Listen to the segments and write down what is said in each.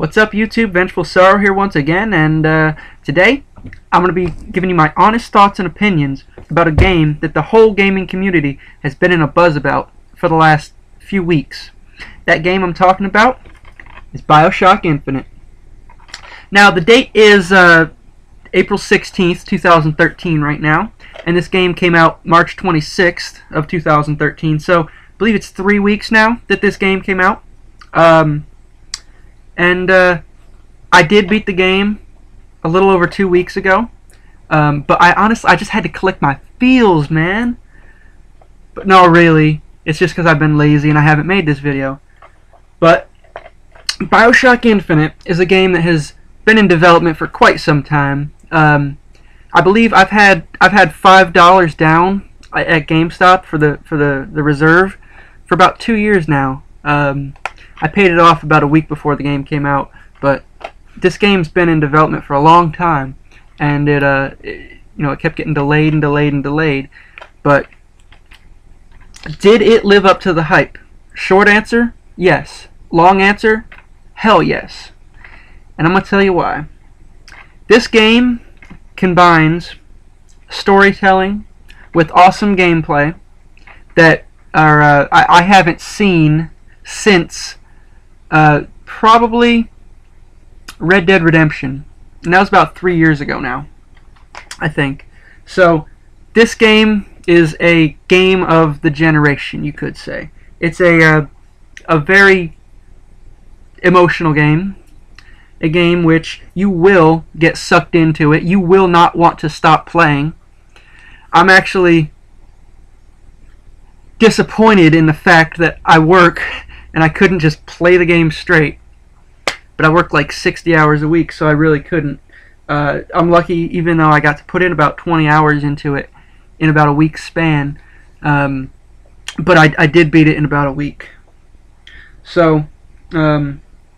What's up, YouTube? Vengeful Sorrow here once again, and today I'm going to be giving you my honest thoughts and opinions about a game that the whole gaming community has been in a buzz about for the last few weeks. That game I'm talking about is BioShock Infinite. Now, the date is April 16th, 2013 right now, and this game came out March 26th of 2013, so I believe it's 3 weeks now that this game came out. I did beat the game a little over 2 weeks ago, but I just had to collect my feels, man. But no, really, it's just because I've been lazy and I haven't made this video. But BioShock Infinite is a game that has been in development for quite some time. I believe I've had $5 down at GameStop for the reserve for about 2 years now. I paid it off about a week before the game came out, but this game's been in development for a long time, and it kept getting delayed and delayed and delayed. But did it live up to the hype? Short answer, yes. Long answer, hell yes. And I'm gonna tell you why. This game combines storytelling with awesome gameplay that I haven't seen since probably Red Dead Redemption, and that was about 3 years ago now, I think. So this game is a game of the generation, you could say. It's a very emotional game, a game which you will get sucked into it. You will not want to stop playing. I'm actually disappointed in the fact that I work and I couldn't just play the game straight. But I work like 60 hours a week, so I really couldn't. I'm lucky, even though I got to put in about 20 hours into it in about a week's span. But I did beat it in about a week. So, I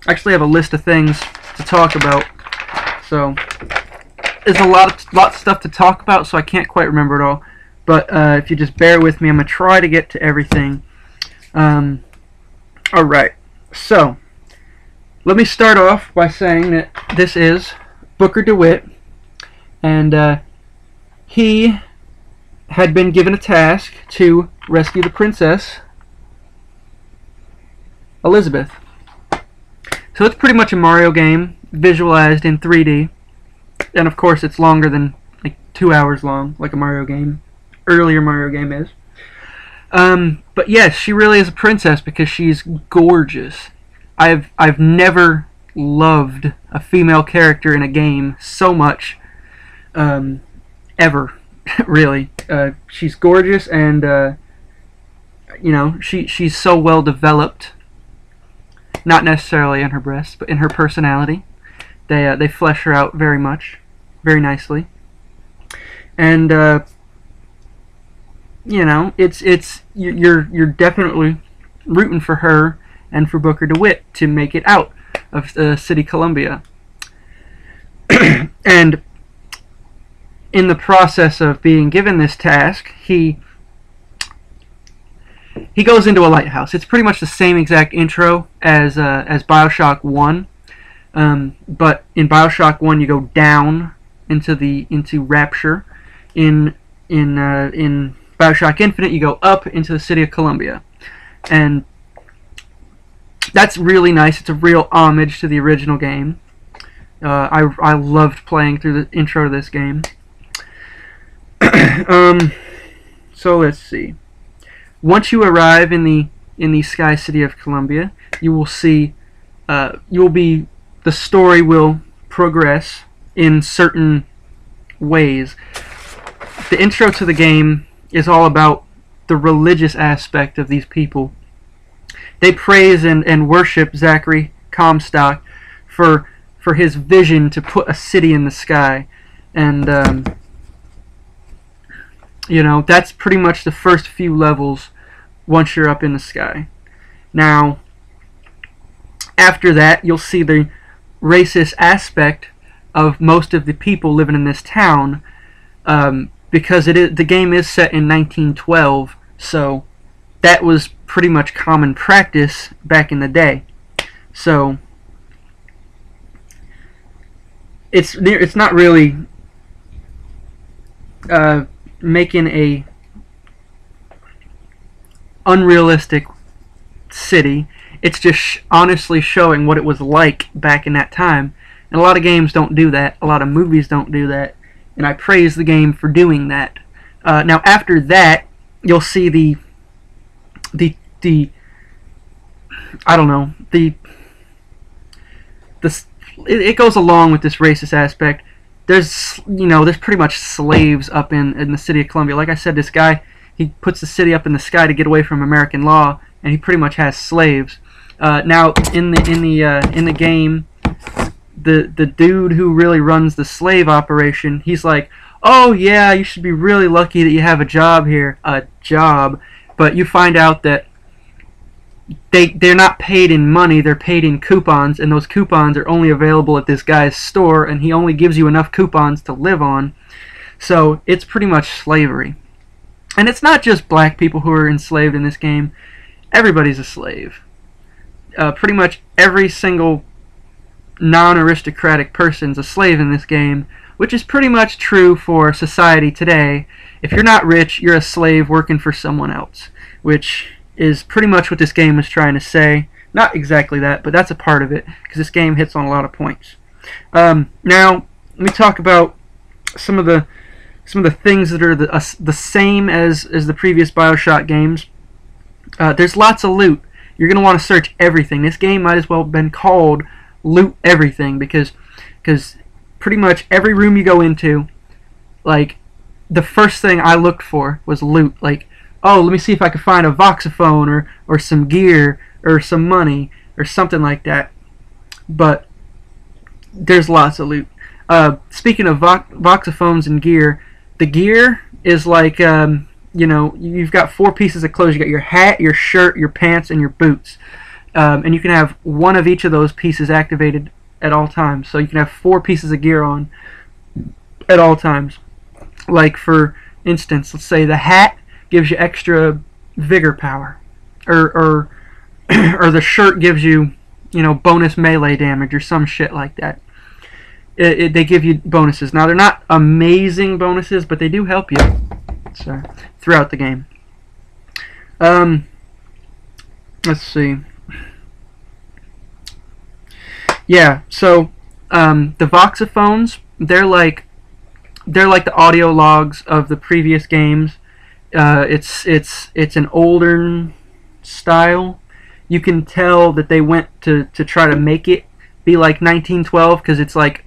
actually have a list of things to talk about. So, there's a lot of stuff to talk about, so I can't quite remember it all. But if you just bear with me, I'm going to try to get to everything. Alright, so let me start off by saying that this is Booker DeWitt, and he had been given a task to rescue the princess Elizabeth. So it's pretty much a Mario game visualized in 3D, and of course it's longer than like 2 hours long, like a Mario game, earlier Mario game is. But yes, she really is a princess because she's gorgeous. I've never loved a female character in a game so much, ever, really. She's gorgeous, and she's so well developed. Not necessarily in her breasts, but in her personality. They flesh her out very much, very nicely, and you're definitely rooting for her and for Booker DeWitt to make it out of City Columbia. And in the process of being given this task, he goes into a lighthouse. It's pretty much the same exact intro as BioShock 1, but in BioShock 1 you go down into Rapture. In BioShock Infinite, you go up into the City of Columbia, and that's really nice. It's a real homage to the original game. I loved playing through the intro to this game. So let's see. Once you arrive in the Sky City of Columbia, you will see the story will progress in certain ways. The intro to the game is all about the religious aspect of these people. They praise and worship Zachary Comstock for his vision to put a city in the sky, and that's pretty much the first few levels once you're up in the sky. Now, after that, you'll see the racist aspect of most of the people living in this town, because the game is set in 1912, so that was pretty much common practice back in the day. So it's not really making a unrealistic city. It's just honestly showing what it was like back in that time. And a lot of games don't do that. A lot of movies don't do that. And I praise the game for doing that. Now after that, you'll see the I don't know, it goes along with this racist aspect. There's pretty much slaves up in the city of Columbia. Like I said, this guy, he puts the city up in the sky to get away from American law, and he pretty much has slaves. Now in the game, the dude who really runs the slave operation, he's like, oh yeah, you should be really lucky that you have a job here. A job. But you find out that they're not paid in money, they're paid in coupons, and those coupons are only available at this guy's store, and he only gives you enough coupons to live on. So it's pretty much slavery. And it's not just black people who are enslaved in this game. Everybody's a slave. Pretty much every single non-aristocratic person's a slave in this game, which is pretty much true for society today. If you're not rich, you're a slave working for someone else, which is pretty much what this game is trying to say. Not exactly that, but that's a part of it, because this game hits on a lot of points. Now, let me talk about some of the things that are the same as the previous BioShock games. There's lots of loot. You're going to want to search everything. This game might as well have been called Loot Everything, because pretty much every room you go into, like, the first thing I looked for was loot. Like, oh, let me see if I can find a voxophone or some gear or some money or something like that. But there's lots of loot. Speaking of voxophones and gear, the gear is like, you've got 4 pieces of clothes. You got your hat, your shirt, your pants, and your boots. And you can have one of each of those pieces activated at all times. So you can have 4 pieces of gear on at all times. Like, for instance, let's say the hat gives you extra vigor power, or the shirt gives you, bonus melee damage or some shit like that. They give you bonuses. Now, they're not amazing bonuses, but they do help you throughout the game. Let's see. Yeah, so the voxophones, they're like the audio logs of the previous games. It's an older style. You can tell that they went to try to make it be like 1912, because it's like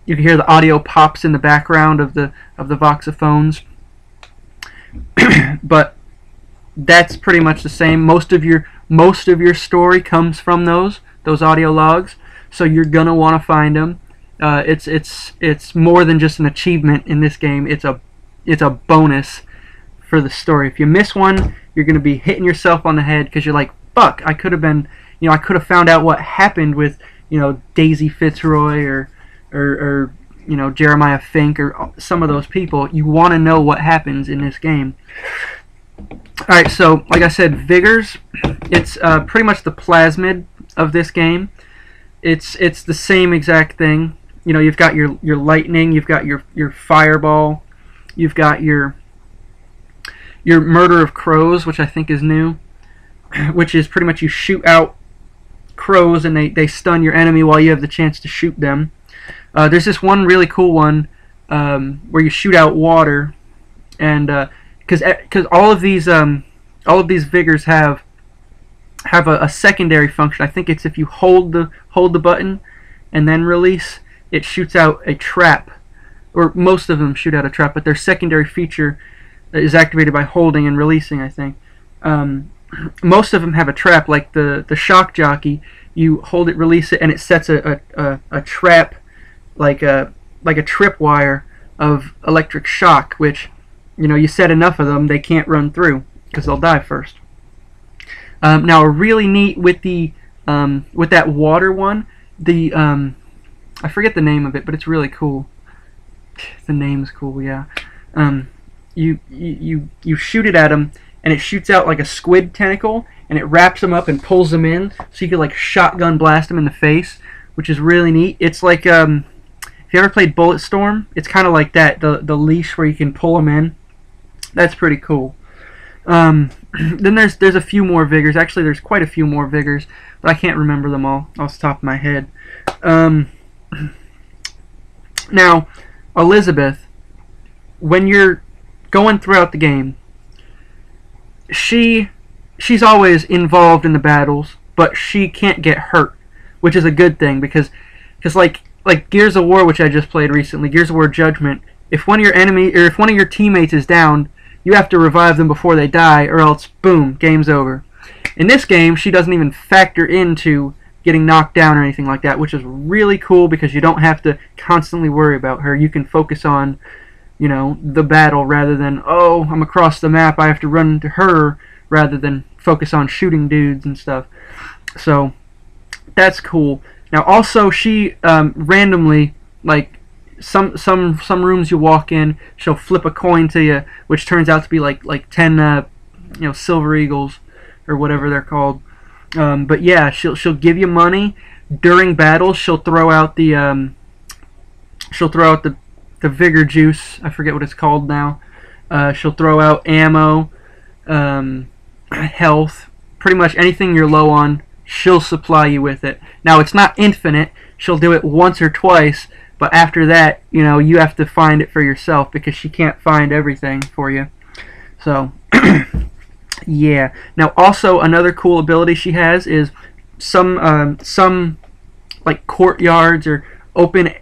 you can hear the audio pops in the background of the voxophones. But that's pretty much the same. Most of your story comes from those audio logs, so you're gonna want to find them. It's more than just an achievement in this game. It's a bonus for the story. If you miss one, you're gonna be hitting yourself on the head, because you're like, fuck, I could have found out what happened with Daisy Fitzroy or Jeremiah Fink or some of those people. You want to know what happens in this game. Alright, so like I said, Vigors, it's pretty much the plasmid of this game. It's the same exact thing. You've got your lightning, you've got your fireball, you've got your murder of crows, which I think is new, which is pretty much you shoot out crows and they stun your enemy while you have the chance to shoot them. There's this one really cool one where you shoot out water, and because all of these vigors have a secondary function. I think it's if you hold the button and then release, it shoots out a trap, or most of them shoot out a trap, but their secondary feature is activated by holding and releasing, I think. Most of them have a trap, like the shock jockey. You hold it, release it, and it sets a trap, like a tripwire of electric shock, which you set enough of them, they can't run through because they'll die first. Now, really neat with that water one, I forget the name of it, but it's really cool. The name's cool, yeah. You shoot it at them, and it shoots out like a squid tentacle, and it wraps them up and pulls them in, so you can like shotgun blast them in the face, which is really neat. It's like If you ever played Bulletstorm, it's kind of like that. The leash where you can pull them in. That's pretty cool. Then there's a few more vigors. Actually, there's quite a few more vigors, but I can't remember them all off the top of my head. Now, Elizabeth, when you're going throughout the game, she's always involved in the battles, but she can't get hurt, which is a good thing because like Gears of War, which I just played recently, Gears of War Judgment, if one of your teammates is down, you have to revive them before they die, or else, boom, game's over. In this game, she doesn't even factor into getting knocked down or anything like that, which is really cool because you don't have to constantly worry about her. You can focus on, the battle rather than, oh, I'm across the map, I have to run to her, rather than focus on shooting dudes and stuff. So, that's cool. Now, also, she randomly, like, some rooms you walk in, she'll flip a coin to you, which turns out to be like 10 silver eagles or whatever they're called. But yeah, she'll give you money during battles. She'll throw out the vigor juice. I forget what it's called now. She'll throw out ammo, health, pretty much anything you're low on. She'll supply you with it. Now it's not infinite. She'll do it once or twice. But after that, you have to find it for yourself because she can't find everything for you. So, yeah. Now, also another cool ability she has is some like courtyards or open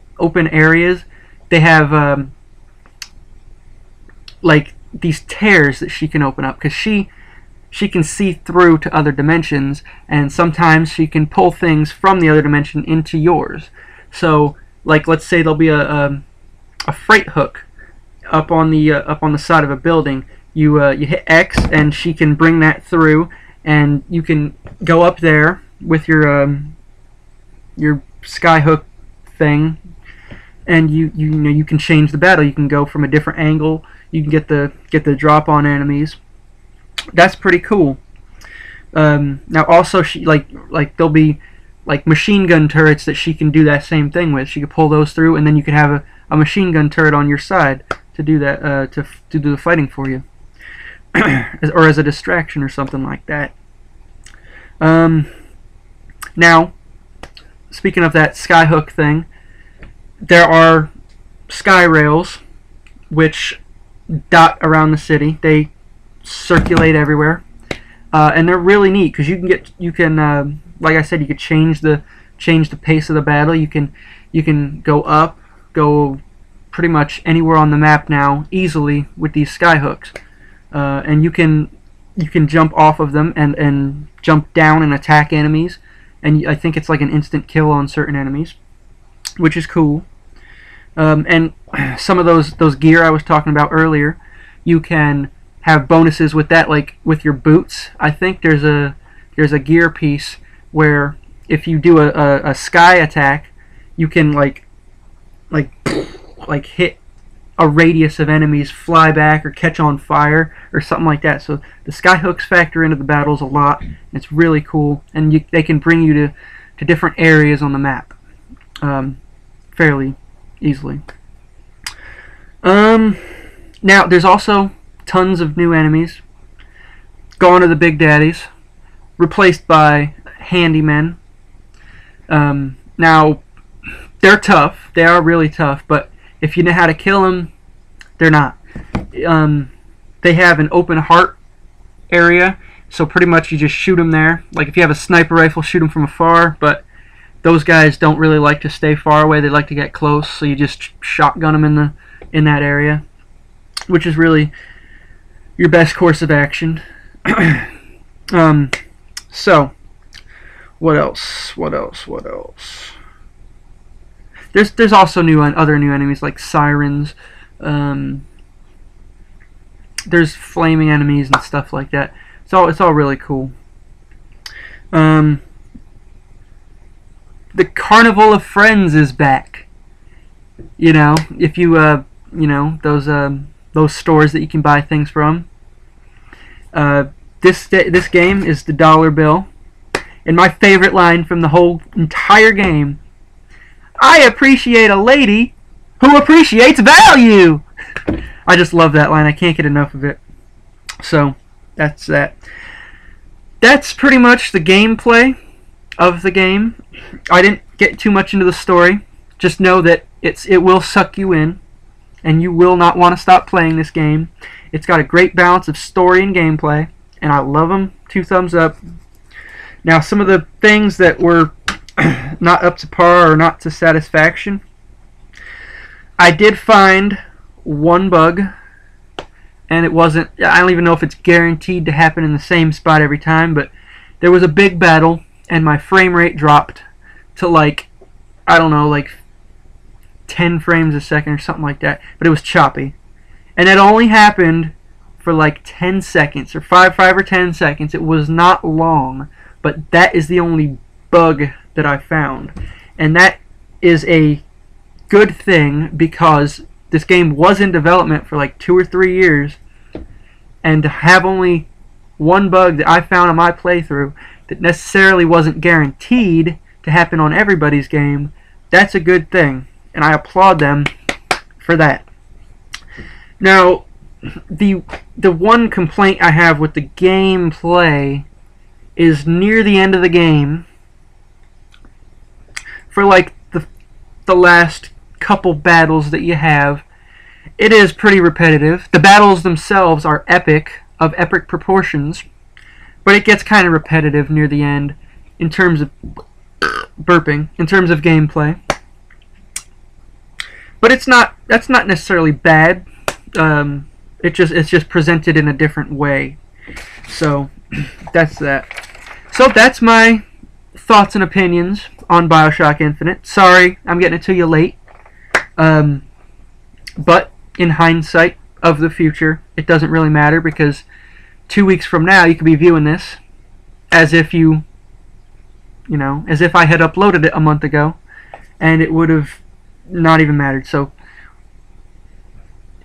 areas. They have like these tears that she can open up because she can see through to other dimensions, and sometimes she can pull things from the other dimension into yours. So, like, let's say there'll be a freight hook up on the side of a building. You hit X, and she can bring that through, and you can go up there with your skyhook thing, and you can change the battle. You can go from a different angle. You can get the drop on enemies. That's pretty cool. Now, also, she like there'll be like machine gun turrets that she can do that same thing with. She could pull those through, and then you could have a machine gun turret on your side to do that, to do the fighting for you, or as a distraction or something like that. Now, speaking of that skyhook thing, there are sky rails which dot around the city. They circulate everywhere, and they're really neat because you can like I said, you could change the pace of the battle. You can go up, go pretty much anywhere on the map now easily with these skyhooks, and you can jump off of them and jump down and attack enemies. And I think it's like an instant kill on certain enemies, which is cool. And some of those gear I was talking about earlier, you can have bonuses with that, like with your boots. I think there's a gear piece where if you do a sky attack, you can like hit a radius of enemies, fly back, or catch on fire, or something like that. So the skyhooks factor into the battles a lot. It's really cool, and they can bring you to different areas on the map fairly easily. Now, there's also tons of new enemies. Gone are the big daddies, replaced by handymen. Now, they're tough. They are really tough, but if you know how to kill them, they're not. They have an open heart area, so pretty much you just shoot them there. Like if you have a sniper rifle, shoot them from afar, but those guys don't really like to stay far away. They like to get close, so you just shotgun them in that area, which is really your best course of action. So, what else? There's also other new enemies like sirens. There's flaming enemies and stuff like that. It's all really cool. The Carnival of Friends is back. If you those stores that you can buy things from. This game is the dollar bill, and my favorite line from the whole entire game: "I appreciate a lady who appreciates value. I just love that line. I can't get enough of it. So that's that. That's pretty much the gameplay of the game. I didn't get too much into the story. Just know that it will suck you in, and you will not want to stop playing this game. It's got a great balance of story and gameplay, and I love them. 2 thumbs up. Now, some of the things that were not up to par or not to satisfaction, I did find one bug, and it wasn't, I don't even know if it's guaranteed to happen in the same spot every time, but there was a big battle, and my frame rate dropped to like, I don't know, like 10 frames a second or something like that, but it was choppy. And it only happened for like 10 seconds, or 5 or 10 seconds. It was not long, but that is the only bug that I found. And that is a good thing, because this game was in development for like 2 or 3 years, and to have only one bug that I found on my playthrough that necessarily wasn't guaranteed to happen on everybody's game, that's a good thing, and I applaud them for that. Now, the one complaint I have with the gameplay is near the end of the game, for like the last couple battles that you have, it is pretty repetitive. The battles themselves are of epic proportions, but it gets kind of repetitive near the end in terms of burping, in terms of gameplay. But that's not necessarily bad. It's just presented in a different way. So that's that. So that's my thoughts and opinions on BioShock Infinite. Sorry, I'm getting it to you late. But in hindsight of the future, it doesn't really matter, because 2 weeks from now you could be viewing this as if as if I had uploaded it a month ago, and it would have not even mattered. So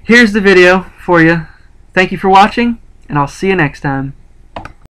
here's the video for you. Thank you for watching, and I'll see you next time.